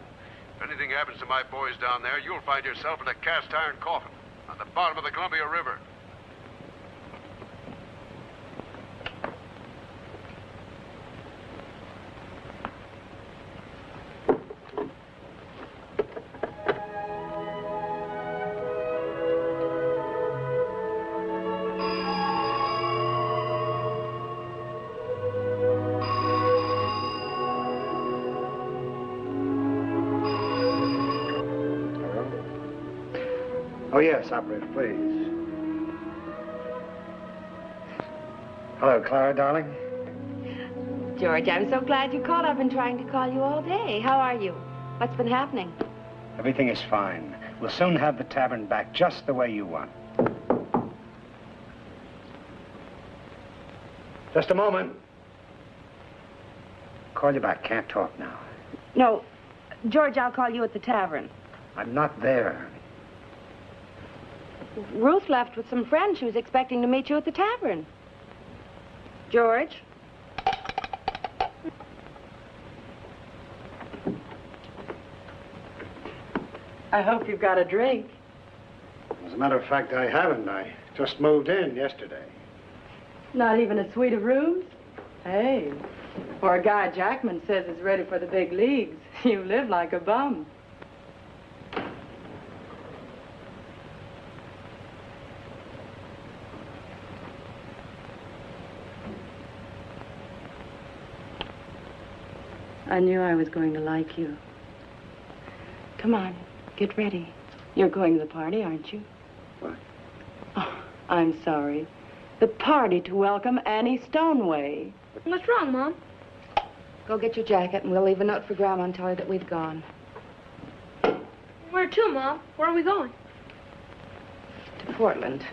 If anything happens to my boys down there, you'll find yourself in a cast iron coffin on the bottom of the Columbia River. Oh, yes, operator, please. Hello, Clara, darling. George, I'm so glad you called. I've been trying to call you all day. How are you? What's been happening? Everything is fine. We'll soon have the tavern back just the way you want. Just a moment. Call you back. Can't talk now. No, George, I'll call you at the tavern. I'm not there. Ruth left with some friends. She was expecting to meet you at the tavern. George? I hope you've got a drink. As a matter of fact, I haven't. I just moved in yesterday. Not even a suite of rooms? Hey, for a guy Jackman says is ready for the big leagues, you live like a bum. I knew I was going to like you. Come on, get ready. You're going to the party, aren't you? What? Oh, I'm sorry. The party to welcome Annie Stoneway. What's wrong, Mom? Go get your jacket, and we'll leave a note for Grandma and tell her that we've gone. Where to, Mom? Where are we going? To Portland.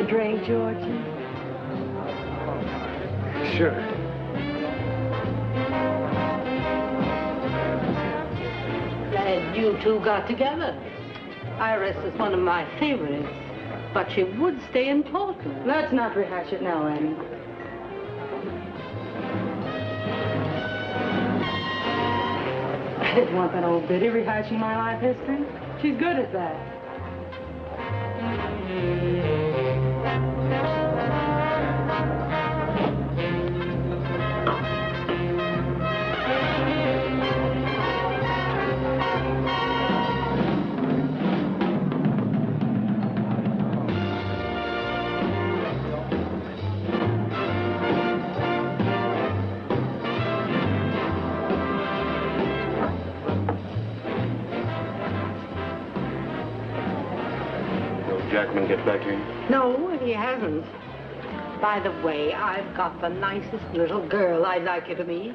Drink, Georgie? Sure. Glad you two got together. Iris is one of my favorites, but she would stay in Portland. Let's not rehash it now, Annie. I didn't want that old biddy rehashing my life history. She's good at that. Jackman get back to you? No, he hasn't. By the way, I've got the nicest little girl I'd like you to meet.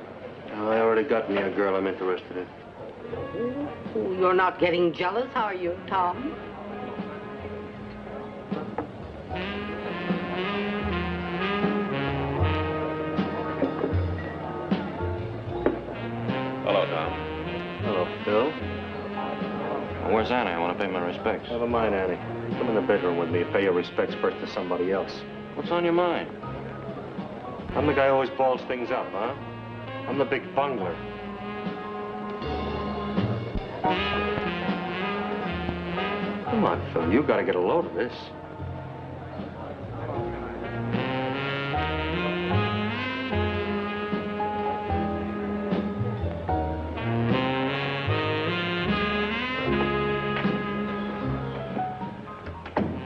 I already got me a girl I'm interested in. Oh, you're not getting jealous, are you, Tom? Hello, Tom. Hello, Phil. Where's Annie? I want to pay my respects. Never mind, Annie. Come in the bedroom with me and pay your respects first to somebody else. What's on your mind? I'm the guy who always balls things up, huh? I'm the big bungler. Come on, Phil. You gotta get a load of this.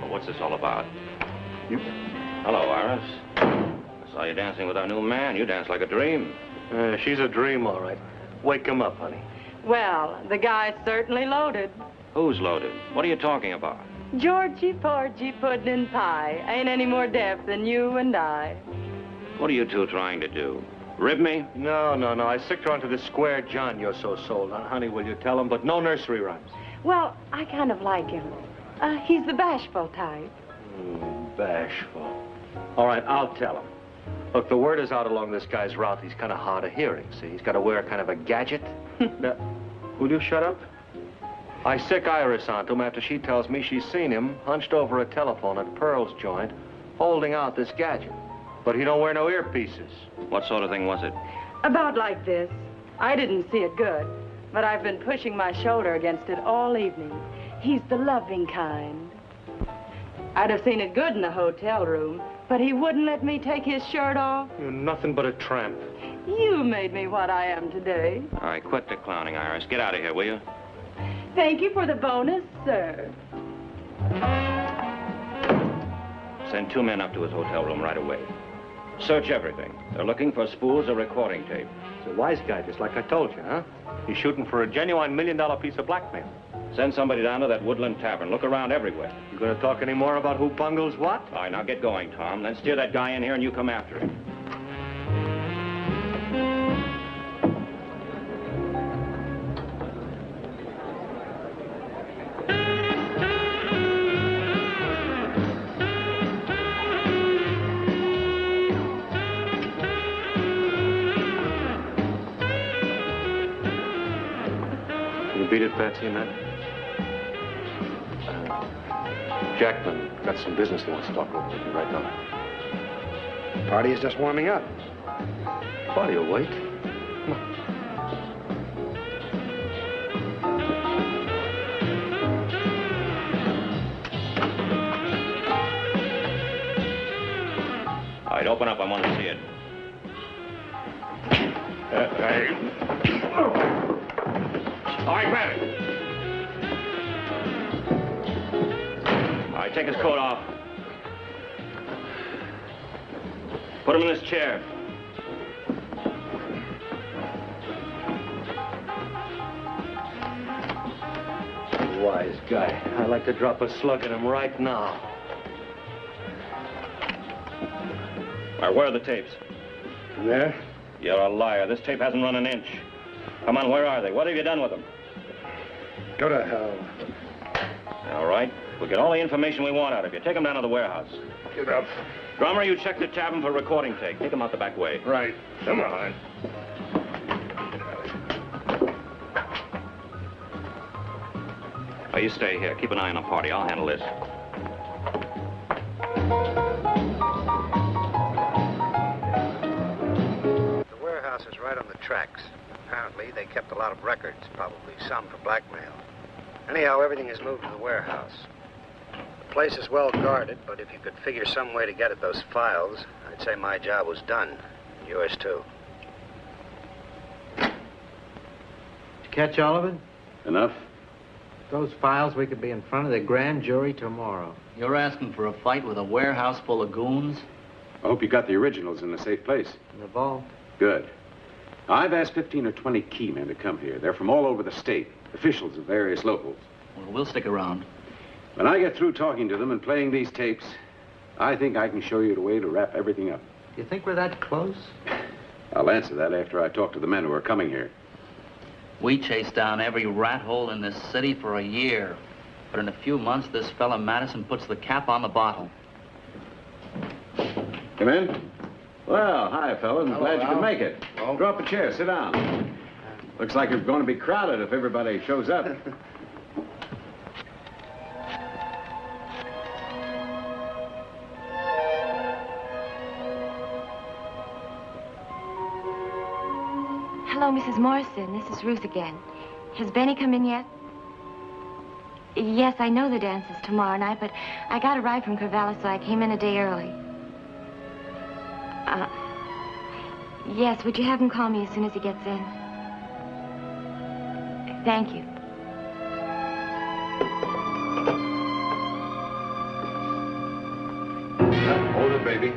What's this all about? You? Hello, Iris. I saw you dancing with our new man. You dance like a dream. She's a dream, all right. Wake him up, honey. Well, the guy's certainly loaded. Who's loaded? What are you talking about? Georgie, Porgy, pudding and pie. Ain't any more deaf than you and I. What are you two trying to do? Rib me? No. I sicked her onto this square John you're so sold on. Honey, will you tell him? But no nursery rhymes. Well, I kind of like him. He's the bashful type. Bashful. All right, I'll tell him. Look, the word is out along this guy's route. He's kind of hard of hearing, see? He's got to wear kind of a gadget. Now, will you shut up? I sick Iris onto him after she tells me she's seen him hunched over a telephone at Pearl's joint, holding out this gadget. But he don't wear no earpieces. What sort of thing was it? About like this. I didn't see it good, but I've been pushing my shoulder against it all evening. He's the loving kind. I'd have seen it good in the hotel room, but he wouldn't let me take his shirt off. You're nothing but a tramp. You made me what I am today. All right, quit the clowning, Iris. Get out of here, will you? Thank you for the bonus, sir. Send 2 men up to his hotel room right away. Search everything. They're looking for spools of recording tape. He's a wise guy, just like I told you, huh? He's shooting for a genuine $1 million piece of blackmail. Send somebody down to that Woodland Tavern. Look around everywhere. You gonna talk any more about who bungles what? All right, now get going, Tom. Then steer that guy in here and you come after him. You beat it, Patsy, and that? Jackman got some business he wants to talk over with you right now. Party is just warming up. Party will wait. Come on. All right, open up. I want to see it. All right, grab it. All right, take his coat off. Put him in this chair. Wise guy. I'd like to drop a slug in him right now. All right, where are the tapes? There? You're a liar. This tape hasn't run an inch. Come on, where are they? What have you done with them? Go to hell. All right. We'll get all the information we want out of you. Take them down to the warehouse. Get up. Drummer, you check the tavern for recording tape. Take them out the back way. Right. Come on. Oh, you stay here. Keep an eye on the party. I'll handle this. The warehouse is right on the tracks. Apparently, they kept a lot of records, probably some for blackmail. Anyhow, everything is moved to the warehouse. The place is well guarded, but if you could figure some way to get at those files, I'd say my job was done. And yours, too. Did you catch all of it? Enough? Those files, we could be in front of the grand jury tomorrow. You're asking for a fight with a warehouse full of goons? I hope you got the originals in a safe place. In the vault. Good. I've asked 15 or 20 key men to come here. They're from all over the state, officials of various locals. Well, we'll stick around. When I get through talking to them and playing these tapes, I think I can show you the way to wrap everything up. You think we're that close? I'll answer that after I talk to the men who are coming here. We chased down every rat hole in this city for a year. But in a few months, this fella Madison puts the cap on the bottle. Come in. Well, hi, fellas. I'm glad you could make it. Oh. Draw up a chair. Sit down. Looks like it's going to be crowded if everybody shows up. Hello, Mrs. Morrison. This is Ruth again. Has Benny come in yet? Yes, I know the dance is tomorrow night, but I got a ride from Corvallis, so I came in a day early. Yes, would you have him call me as soon as he gets in? Thank you. Hold it, baby.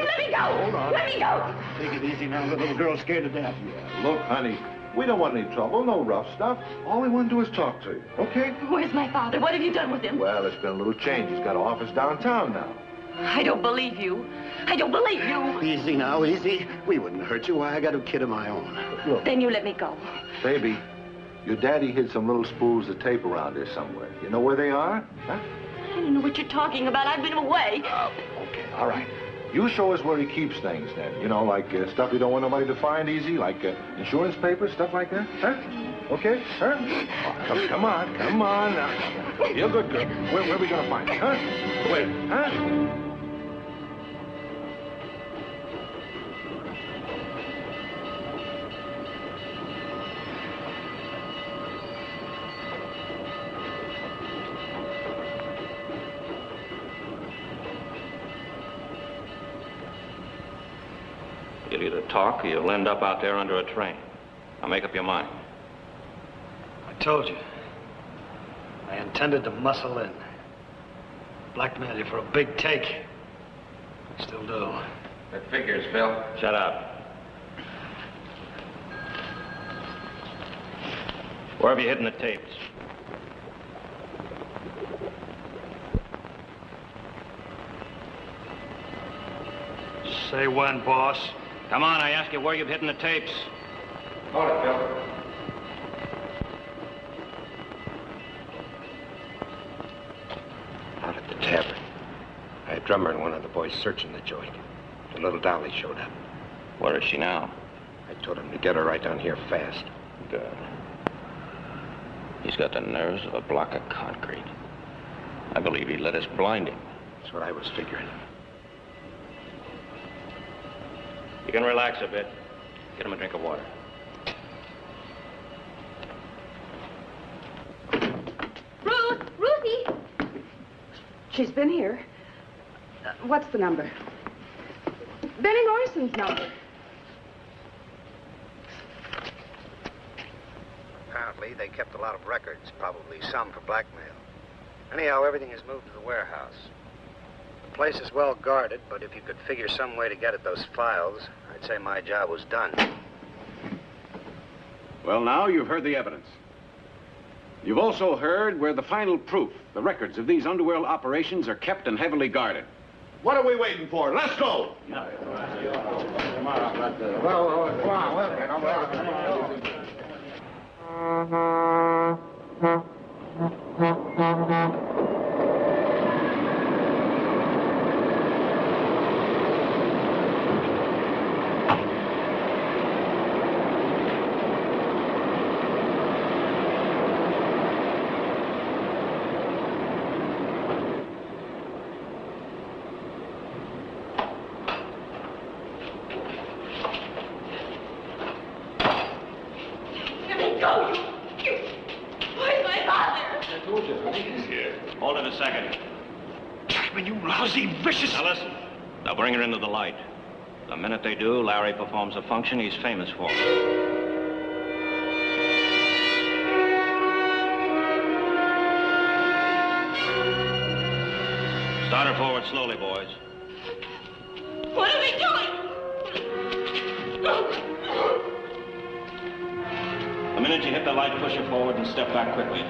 Let me go! Hold on. Let me go! Take it easy now. The little girl's scared to death. Look, honey, we don't want any trouble, no rough stuff. All we want to do is talk to you, okay? Where's my father? What have you done with him? Well, it's been a little change. He's got an office downtown now. I don't believe you. I don't believe you. Easy now, easy. We wouldn't hurt you. Why, I got a kid of my own. Look, Then you let me go. baby, your daddy hid some little spools of tape around here somewhere. You know where they are? Huh? I don't know what you're talking about. I've been away. Okay, all right. You show us where he keeps things then. You know, like stuff you don't want nobody to find easy, like insurance papers, stuff like that. Huh? Okay? Huh? Oh, come on now. You're a good girl. Where are we going to find it, huh? Where? Huh? You'll either talk or you'll end up out there under a train. Now make up your mind. I told you. I intended to muscle in. Blackmail you for a big take. I still do. That figures, Phil. Shut up. Where have you hidden the tapes? Say when, boss. Come on, I ask you where you've hidden the tapes. Hold it, Phil. Out at the tavern. I had Drummer and one of the boys searching the joint. The little Dolly showed up. Where is she now? I told him to get her right down here fast. Good. He's got the nerves of a block of concrete. I believe he let us blind him. That's what I was figuring. You can relax a bit. Get him a drink of water. Ruthie! She's been here. What's the number? Benny Morrison's number. Apparently, they kept a lot of records, probably some for blackmail. Anyhow, everything is moved to the warehouse. The place is well guarded, but if you could figure some way to get at those files, I'd say my job was done. Well, now you've heard the evidence. You've also heard where the final proof, the records of these underworld operations, are kept and heavily guarded. What are we waiting for? Let's go! Hold it a second. Jackman, you lousy, vicious... Now listen. They'll bring her into the light. The minute they do, Larry performs a function he's famous for. Start her forward slowly, boys. What are we doing? The minute you hit the light, push it forward, and step back quickly.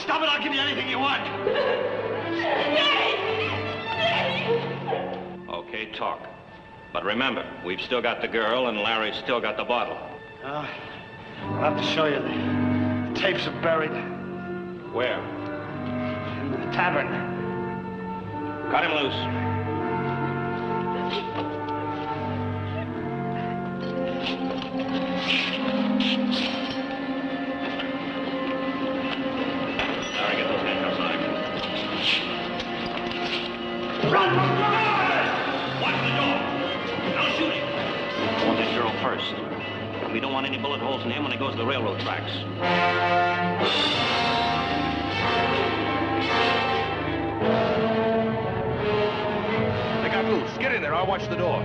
Stop it! I'll give you anything you want! Okay, talk. But remember, we've still got the girl, and Larry's still got the bottle. I'll have to show you. The tapes are buried. Where? In the tavern. Cut him loose. Larry, get those handcuffs on him. Run! Watch the door. I'll shoot him. I want that girl first. We don't want any bullet holes in him when he goes to the railroad tracks. They got loose. Get in there. I'll watch the door.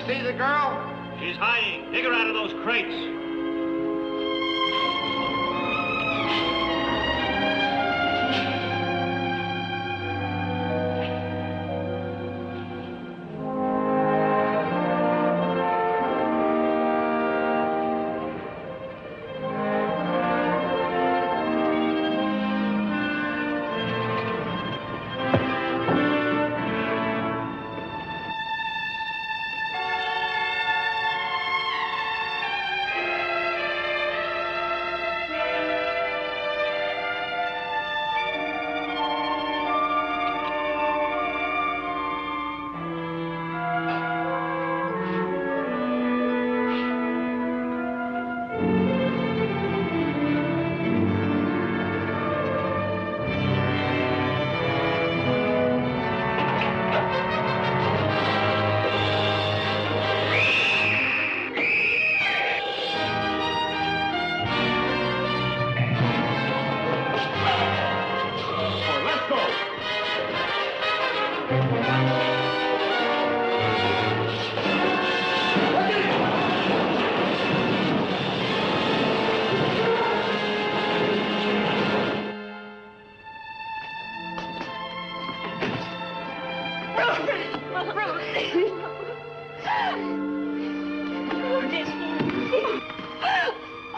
See the girl? She's hiding. Dig her out of those crates.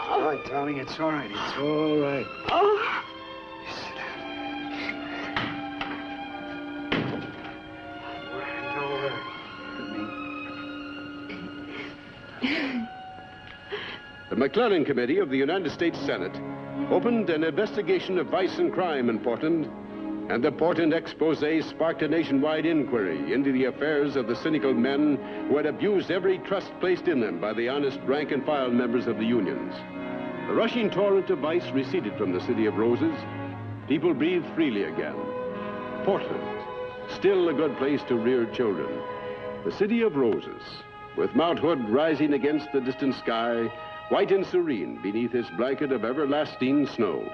All right, darling, it's all right. It's all right. Oh. Sit down. All right. The McClellan Committee of the United States Senate opened an investigation of vice and crime in Portland, and the Portland expose sparked a nationwide inquiry into the affairs of the cynical men who had abused every trust placed in them by the honest rank-and-file members of the unions. The rushing torrent of vice receded from the City of Roses. People breathed freely again. Portland, still a good place to rear children. The City of Roses, with Mount Hood rising against the distant sky, white and serene beneath its blanket of everlasting snow.